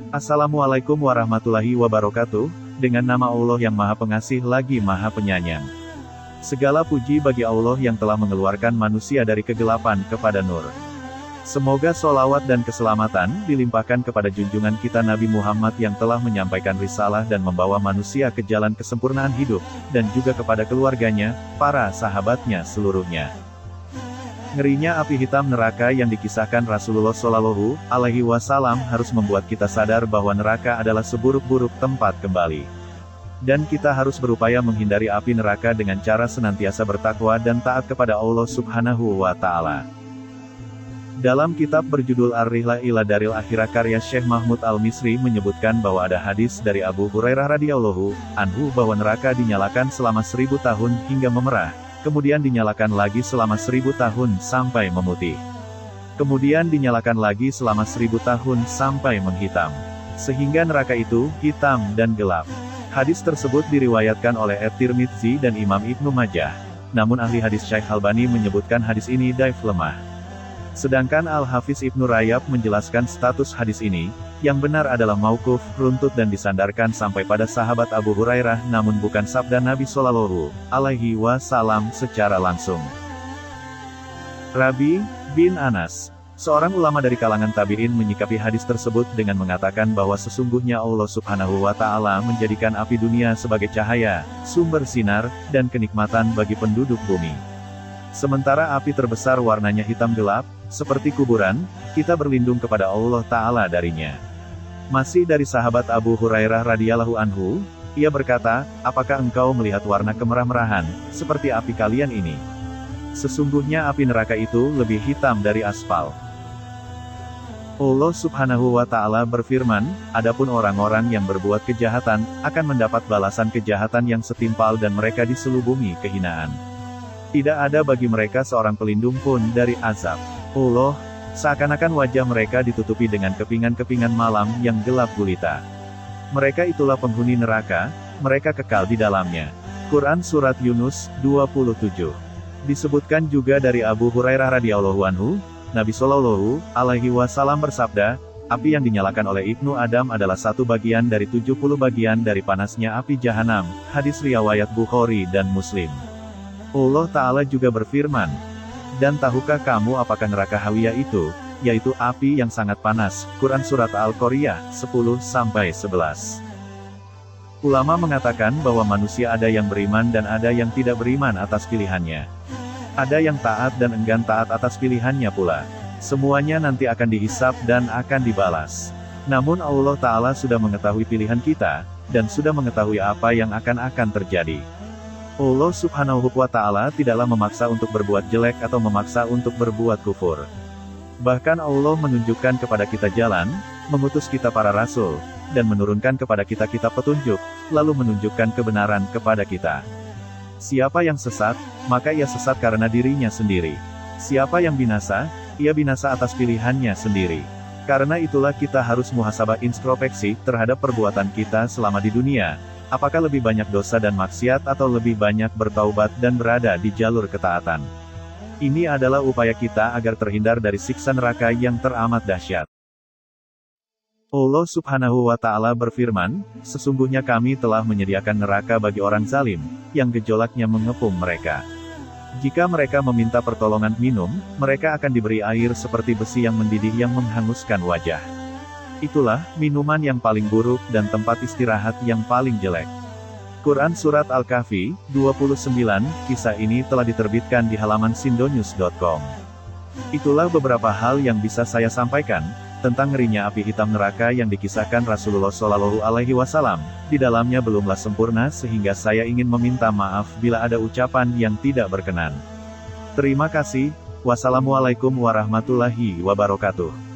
Assalamualaikum warahmatullahi wabarakatuh, dengan nama Allah yang Maha Pengasih lagi Maha Penyayang. Segala puji bagi Allah yang telah mengeluarkan manusia dari kegelapan kepada nur. Semoga solawat dan keselamatan dilimpahkan kepada junjungan kita Nabi Muhammad yang telah menyampaikan risalah dan membawa manusia ke jalan kesempurnaan hidup, dan juga kepada keluarganya, para sahabatnya seluruhnya. Ngerinya api hitam neraka yang dikisahkan Rasulullah Shallallahu Alaihi Wasallam harus membuat kita sadar bahwa neraka adalah seburuk-buruk tempat kembali. Dan kita harus berupaya menghindari api neraka dengan cara senantiasa bertakwa dan taat kepada Allah Subhanahu wa Ta'ala. Dalam kitab berjudul Ar-Rihlah ila Daril Akhirah karya Syekh Mahmud Al-Misri menyebutkan bahwa ada hadis dari Abu Hurairah radhiyallahu anhu bahwa neraka dinyalakan selama 1000 tahun hingga memerah. Kemudian dinyalakan lagi selama 1000 tahun sampai memutih. Kemudian dinyalakan lagi selama 1000 tahun sampai menghitam. Sehingga neraka itu hitam dan gelap. Hadis tersebut diriwayatkan oleh At-Tirmidzi dan Imam Ibnu Majah. Namun ahli hadis Syekh Albani menyebutkan hadis ini dhaif lemah. Sedangkan Al-Hafiz Ibnu Rajab menjelaskan status hadis ini, yang benar adalah mauquf, runtut dan disandarkan sampai pada sahabat Abu Hurairah namun bukan sabda Nabi Shallallahu Alaihi Wasallam secara langsung. Rabi bin Anas, seorang ulama dari kalangan tabi'in menyikapi hadis tersebut dengan mengatakan bahwa sesungguhnya Allah Subhanahu wa Ta'ala menjadikan api dunia sebagai cahaya, sumber sinar, dan kenikmatan bagi penduduk bumi. Sementara api terbesar warnanya hitam gelap, seperti kuburan, kita berlindung kepada Allah Ta'ala darinya. Masih dari sahabat Abu Hurairah radhiyallahu anhu, ia berkata, apakah engkau melihat warna kemerah-merahan, seperti api kalian ini? Sesungguhnya api neraka itu lebih hitam dari aspal. Allah Subhanahu wa Ta'ala berfirman, adapun orang-orang yang berbuat kejahatan, akan mendapat balasan kejahatan yang setimpal dan mereka diselubungi kehinaan. Tidak ada bagi mereka seorang pelindung pun dari azab Allah. Seakan-akan wajah mereka ditutupi dengan kepingan-kepingan malam yang gelap gulita. Mereka itulah penghuni neraka, mereka kekal di dalamnya. Quran Surat Yunus, 27. Disebutkan juga dari Abu Hurairah radhiyallahu anhu, Nabi Shallallahu Alaihi Wasallam bersabda, api yang dinyalakan oleh Ibnu Adam adalah 1 bagian dari 70 bagian dari panasnya api jahanam. Hadis riwayat Bukhari dan Muslim. Allah Ta'ala juga berfirman, dan tahukah kamu apakah neraka Hawiyah itu, yaitu api yang sangat panas. Quran Surat Al-Qoriyah, 10-11. Ulama mengatakan bahwa manusia ada yang beriman dan ada yang tidak beriman atas pilihannya. Ada yang taat dan enggan taat atas pilihannya pula. Semuanya nanti akan dihisab dan akan dibalas. Namun Allah Ta'ala sudah mengetahui pilihan kita, dan sudah mengetahui apa yang akan terjadi. Allah Subhanahu wa Ta'ala tidaklah memaksa untuk berbuat jelek atau memaksa untuk berbuat kufur. Bahkan Allah menunjukkan kepada kita jalan, mengutus kita para rasul, dan menurunkan kepada kita kitab petunjuk, lalu menunjukkan kebenaran kepada kita. Siapa yang sesat, maka ia sesat karena dirinya sendiri. Siapa yang binasa, ia binasa atas pilihannya sendiri. Karena itulah kita harus muhasabah introspeksi terhadap perbuatan kita selama di dunia. Apakah lebih banyak dosa dan maksiat atau lebih banyak bertaubat dan berada di jalur ketaatan? Ini adalah upaya kita agar terhindar dari siksa neraka yang teramat dahsyat. Allah Subhanahu wa Ta'ala berfirman, sesungguhnya kami telah menyediakan neraka bagi orang zalim, yang gejolaknya mengepung mereka. Jika mereka meminta pertolongan minum, mereka akan diberi air seperti besi yang mendidih yang menghanguskan wajah. Itulah minuman yang paling buruk dan tempat istirahat yang paling jelek. Quran Surat Al-Kahfi, 29, kisah ini telah diterbitkan di halaman sindonews.com. Itulah beberapa hal yang bisa saya sampaikan, tentang ngerinya api hitam neraka yang dikisahkan Rasulullah Shallallahu Alaihi Wasallam. Di dalamnya belumlah sempurna sehingga saya ingin meminta maaf bila ada ucapan yang tidak berkenan. Terima kasih. Wassalamualaikum warahmatullahi wabarakatuh.